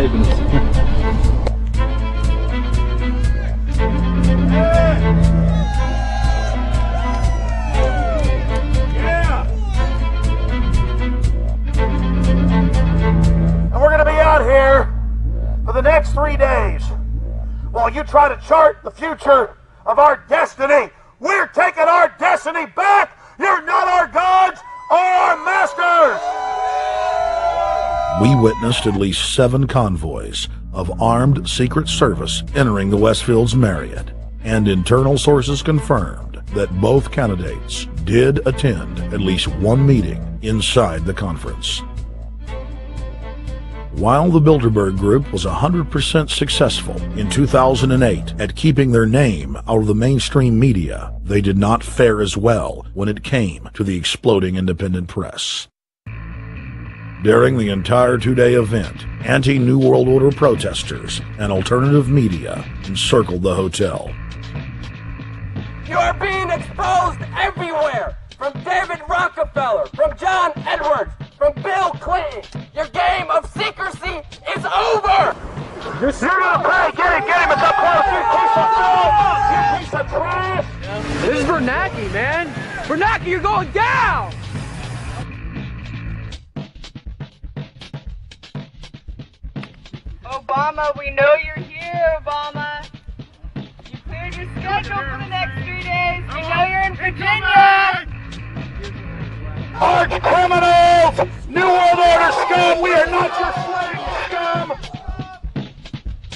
hepiniz. And we're going to be out here for the next 3 days while you try to chart the future of our destiny. We're taking our destiny back. You're not our gods or our masters. We witnessed at least 7 convoys of armed Secret Service entering the Westfield's Marriott, and internal sources confirmed that both candidates did attend at least one meeting inside the conference. While the Bilderberg Group was 100% successful in 2008 at keeping their name out of the mainstream media, they did not fare as well when it came to the exploding independent press. During the entire 2-day event, anti-New World Order protesters and alternative media encircled the hotel. You are being exposed everywhere! From David Rockefeller, from John Edwards, from Bill Clinton. Your game of secrecy is over! You're gonna pay! Get him! It's up close! You piece of filth! You piece of trash! This is Bernanke, man! Bernanke, you're going down! Obama, we know you're here, Obama. You cleared your schedule for the next 3 days. We know you're in Virginia. Arch criminals! New World Order scum! We are not your slave scum!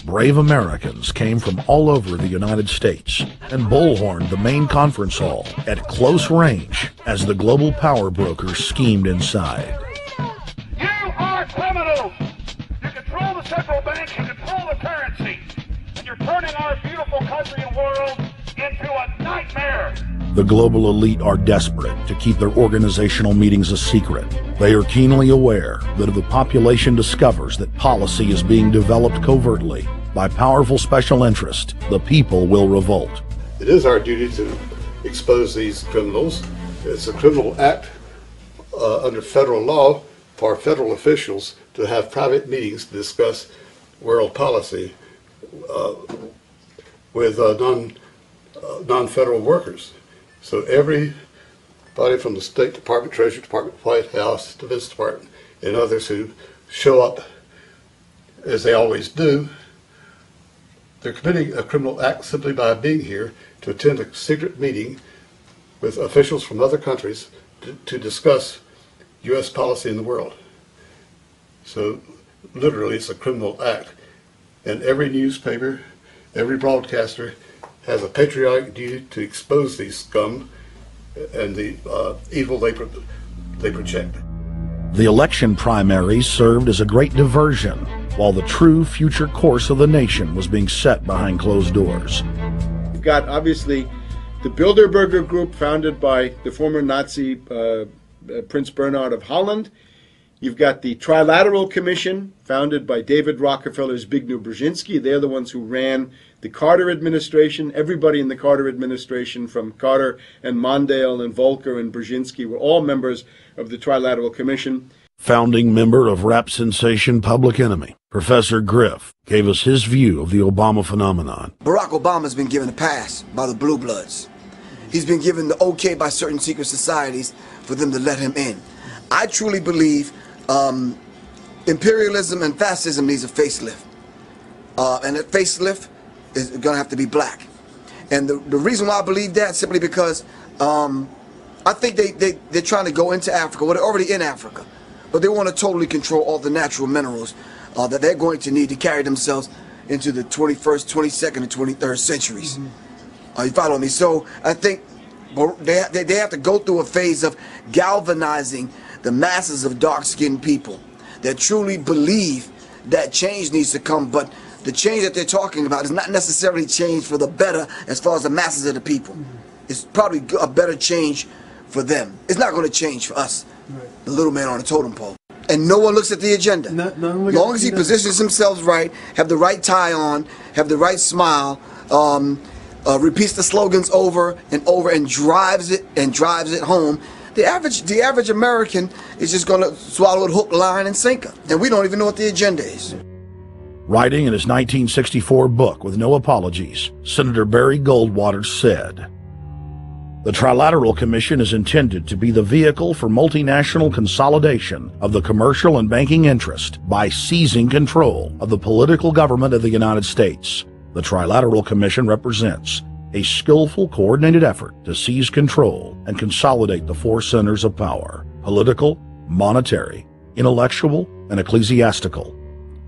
Brave Americans came from all over the United States and bullhorned the main conference hall at close range as the global power brokers schemed inside. You are criminals! You control the central bank, you control the currency, and you're turning our beautiful country and world into a nightmare! The global elite are desperate to keep their organizational meetings a secret. They are keenly aware that if the population discovers that policy is being developed covertly by powerful special interest, the people will revolt. It is our duty to expose these criminals. It's a criminal act under federal law for federal officials to have private meetings to discuss world policy with non-federal workers. So everybody from the State Department, Treasury Department, White House, Defense Department, and others who show up, as they always do, they're committing a criminal act simply by being here to attend a secret meeting with officials from other countries to discuss U.S. policy in the world. So literally it's a criminal act. And every newspaper, every broadcaster has a patriotic duty to expose these scum and the evil they project. The election primaries served as a great diversion, while the true future course of the nation was being set behind closed doors. You've got, obviously, the Bilderberg Group, founded by the former Nazi Prince Bernhard of Holland. You've got the Trilateral Commission, founded by David Rockefeller's Zbigniew Brzezinski. They're the ones who ran the Carter administration. Everybody in the Carter administration, from Carter and Mondale and Volcker and Brzezinski, were all members of the Trilateral Commission. Founding member of rap sensation Public Enemy, Professor Griff, gave us his view of the Obama phenomenon. Barack Obama's been given a pass by the Blue Bloods. He's been given the okay by certain secret societies for them to let him in. I truly believe imperialism and fascism needs a facelift. And that facelift is going to have to be black. And the reason why I believe that, simply because I think they're trying to go into Africa. Well, they're already in Africa. But they want to totally control all the natural minerals that they're going to need to carry themselves into the 21st, 22nd, and 23rd centuries. You follow me? So I think they have to go through a phase of galvanizing the masses of dark-skinned people that truly believe that change needs to come, but the change that they're talking about is not necessarily change for the better as far as the masses of the people. It's probably a better change for them. It's not going to change for us, the little man on the totem pole. And no one looks at the agenda. As long as he positions himself right, have the right tie on, have the right smile, repeats the slogans over and over and drives it home, the average American is just going to swallow it hook, line, and sinker. And we don't even know what the agenda is. Writing in his 1964 book With No Apologies, Senator Barry Goldwater said, "The Trilateral Commission is intended to be the vehicle for multinational consolidation of the commercial and banking interest by seizing control of the political government of the United States. The Trilateral Commission represents a skillful, coordinated effort to seize control and consolidate the four centers of power: political, monetary, intellectual, and ecclesiastical.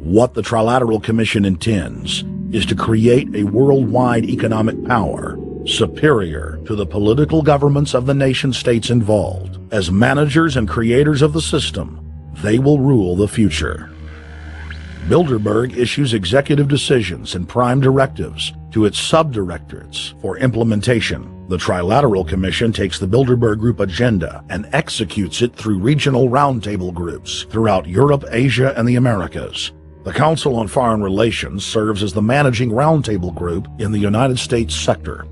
What the Trilateral Commission intends is to create a worldwide economic power superior to the political governments of the nation-states involved. As managers and creators of the system, they will rule the future." Bilderberg issues executive decisions and prime directives to its subdirectorates for implementation. The Trilateral Commission takes the Bilderberg Group agenda and executes it through regional roundtable groups throughout Europe, Asia, and the Americas. The Council on Foreign Relations serves as the managing roundtable group in the United States sector.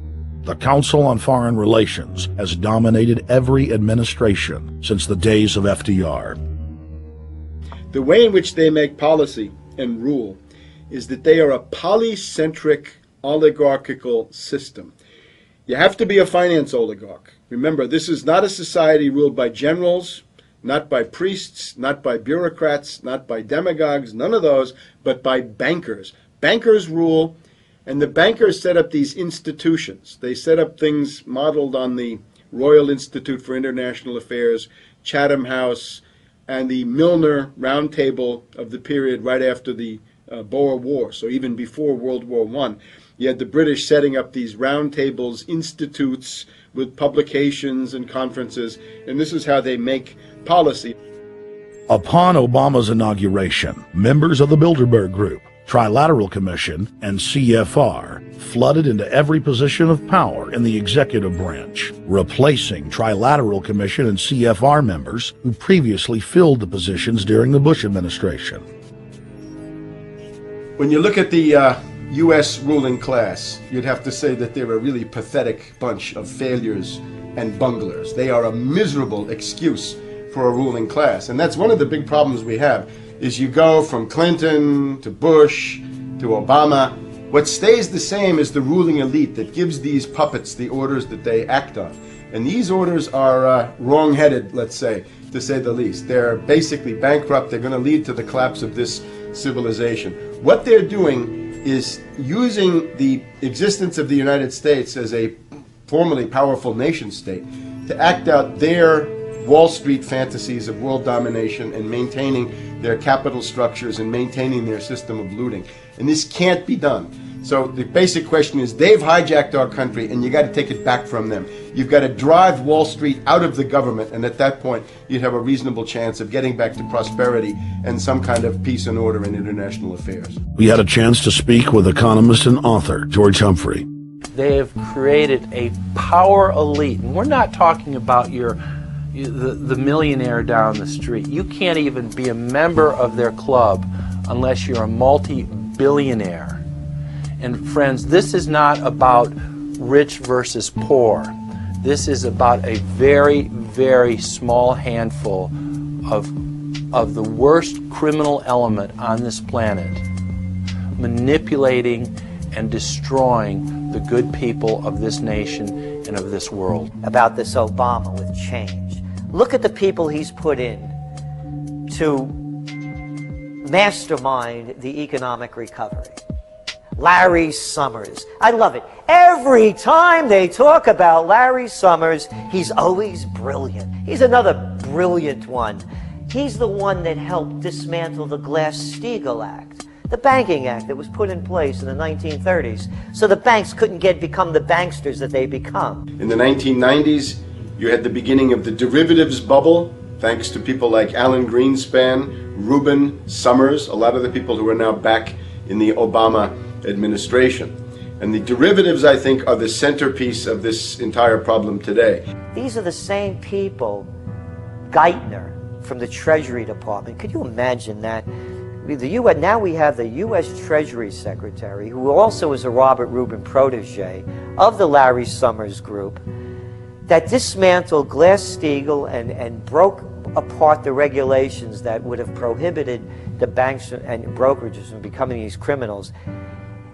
The Council on Foreign Relations has dominated every administration since the days of FDR. The way in which they make policy and rule is that they are a polycentric oligarchical system. You have to be a finance oligarch. Remember, this is not a society ruled by generals, not by priests, not by bureaucrats, not by demagogues, none of those, but by bankers. Bankers rule, and the bankers set up these institutions. They set up things modeled on the Royal Institute for International Affairs, Chatham House, and the Milner Round Table of the period right after the Boer War, so even before World War I. You had the British setting up these round tables, institutes with publications and conferences, and this is how they make policy. Upon Obama's inauguration, members of the Bilderberg Group, Trilateral Commission, and CFR flooded into every position of power in the executive branch, replacing Trilateral Commission and CFR members who previously filled the positions during the Bush administration. When you look at the U.S. ruling class, you'd have to say that they're a really pathetic bunch of failures and bunglers. They are a miserable excuse for a ruling class, and that's one of the big problems we have. Is you go from Clinton to Bush to Obama. What stays the same is the ruling elite that gives these puppets the orders that they act on. And these orders are wrong-headed, let's say, to say the least. They're basically bankrupt. They're going to lead to the collapse of this civilization. What they're doing is using the existence of the United States as a formerly powerful nation-state to act out their Wall Street fantasies of world domination and maintaining their capital structures and maintaining their system of looting. And this can't be done. So the basic question is, they've hijacked our country and you got to take it back from them. You've got to drive Wall Street out of the government, and at that point you'd have a reasonable chance of getting back to prosperity and some kind of peace and order in international affairs. We had a chance to speak with economist and author George Humphrey. They have created a power elite, and we're not talking about the millionaire down the street. You can't even be a member of their club unless you're a multi-billionaire. And friends, this is not about rich versus poor. This is about a very, very small handful of the worst criminal element on this planet, manipulating and destroying the good people of this nation and of this world. About this Obama with change. Look at the people he's put in to mastermind the economic recovery. Larry Summers. I love it. Every time they talk about Larry Summers, he's always brilliant. He's another brilliant one. He's the one that helped dismantle the Glass-Steagall Act, the banking act that was put in place in the 1930s, so the banks couldn't become the banksters that they become. In the 1990s, you had the beginning of the derivatives bubble, thanks to people like Alan Greenspan, Rubin, Summers, a lot of the people who are now back in the Obama administration. And the derivatives, I think, are the centerpiece of this entire problem today. These are the same people, Geithner from the Treasury Department. Could you imagine that? Now we have the U.S. Treasury Secretary, who also is a Robert Rubin protege of the Larry Summers group, that dismantled Glass-Steagall and broke apart the regulations that would have prohibited the banks and brokerages from becoming these criminals.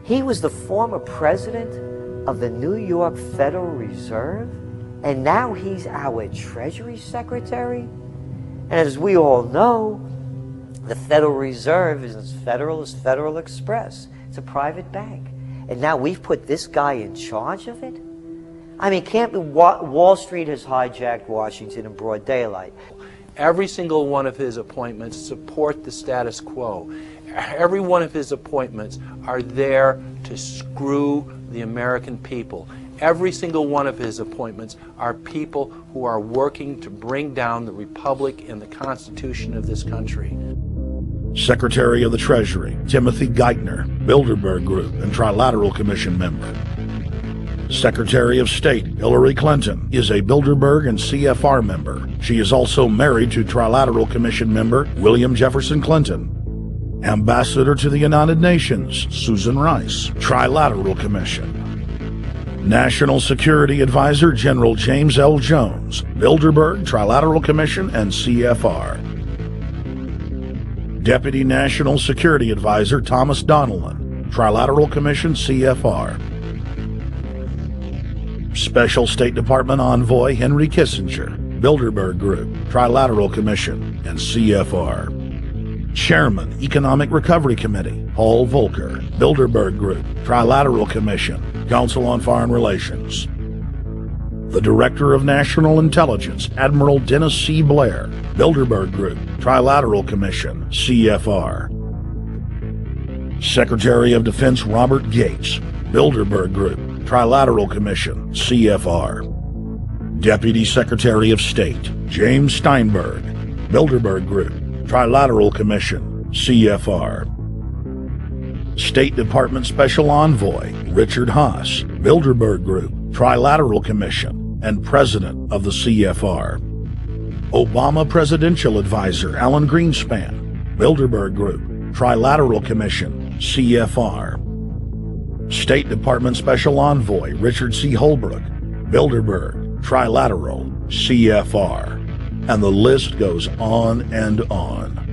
He was the former president of the New York Federal Reserve, and now he's our Treasury Secretary. And as we all know, the Federal Reserve is as federal as Federal Express. It's a private bank. And now we've put this guy in charge of it? I mean, Wall Street has hijacked Washington in broad daylight. Every single one of his appointments support the status quo. Every one of his appointments are there to screw the American people. Every single one of his appointments are people who are working to bring down the Republic and the Constitution of this country. Secretary of the Treasury, Timothy Geithner, Bilderberg Group and Trilateral Commission member. Secretary of State, Hillary Clinton, is a Bilderberg and CFR member. She is also married to Trilateral Commission member William Jefferson Clinton. Ambassador to the United Nations, Susan Rice, Trilateral Commission. National Security Advisor General James L. Jones, Bilderberg, Trilateral Commission, and CFR. Deputy National Security Advisor Thomas Donilon, Trilateral Commission, CFR. Special State Department Envoy Henry Kissinger, Bilderberg Group, Trilateral Commission, and CFR. Chairman, Economic Recovery Committee, Paul Volcker, Bilderberg Group, Trilateral Commission, Council on Foreign Relations. The Director of National Intelligence, Admiral Dennis C. Blair, Bilderberg Group, Trilateral Commission, CFR. Secretary of Defense Robert Gates, Bilderberg Group, Trilateral Commission, CFR. Deputy Secretary of State, James Steinberg, Bilderberg Group, Trilateral Commission, CFR. State Department Special Envoy Richard Haas, Bilderberg Group, Trilateral Commission, and President of the CFR. Obama Presidential Advisor Alan Greenspan, Bilderberg Group, Trilateral Commission, CFR. State Department Special Envoy Richard C. Holbrooke, Bilderberg, Trilateral, CFR. And the list goes on and on.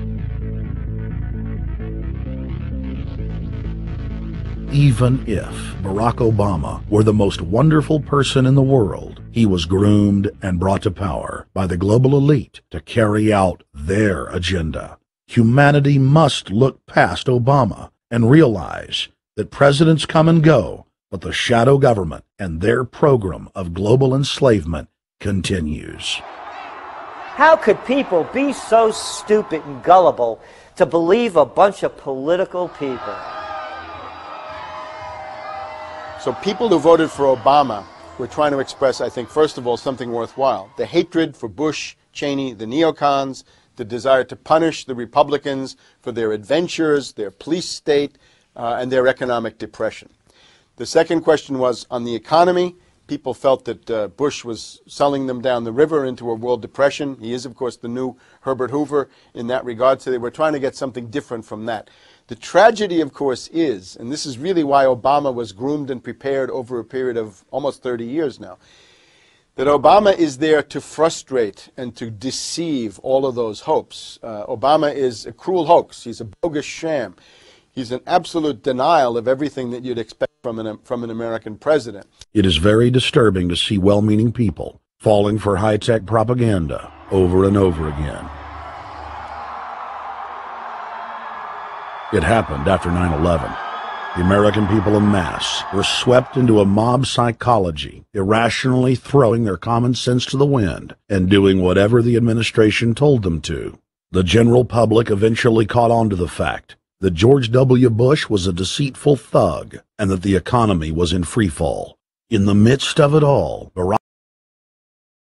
Even if Barack Obama were the most wonderful person in the world, he was groomed and brought to power by the global elite to carry out their agenda. Humanity must look past Obama and realize that presidents come and go, but the shadow government and their program of global enslavement continues. How could people be so stupid and gullible to believe a bunch of political people? So people who voted for Obama were trying to express, I think, first of all, something worthwhile. The hatred for Bush, Cheney, the neocons, the desire to punish the Republicans for their adventures, their police state, and their economic depression. The second question was on the economy. People felt that Bush was selling them down the river into a world depression. He is, of course, the new Herbert Hoover in that regard, so they were trying to get something different from that. The tragedy, of course, is, and this is really why Obama was groomed and prepared over a period of almost 30 years now, that Obama is there to frustrate and to deceive all of those hopes. Obama is a cruel hoax. He's a bogus sham. He's an absolute denial of everything that you'd expect from an American president. It is very disturbing to see well-meaning people falling for high-tech propaganda over and over again. It happened after 9/11. The American people en masse were swept into a mob psychology, irrationally throwing their common sense to the wind and doing whatever the administration told them to. The general public eventually caught on to the fact that George W. Bush was a deceitful thug and that the economy was in free fall. In the midst of it all, Barack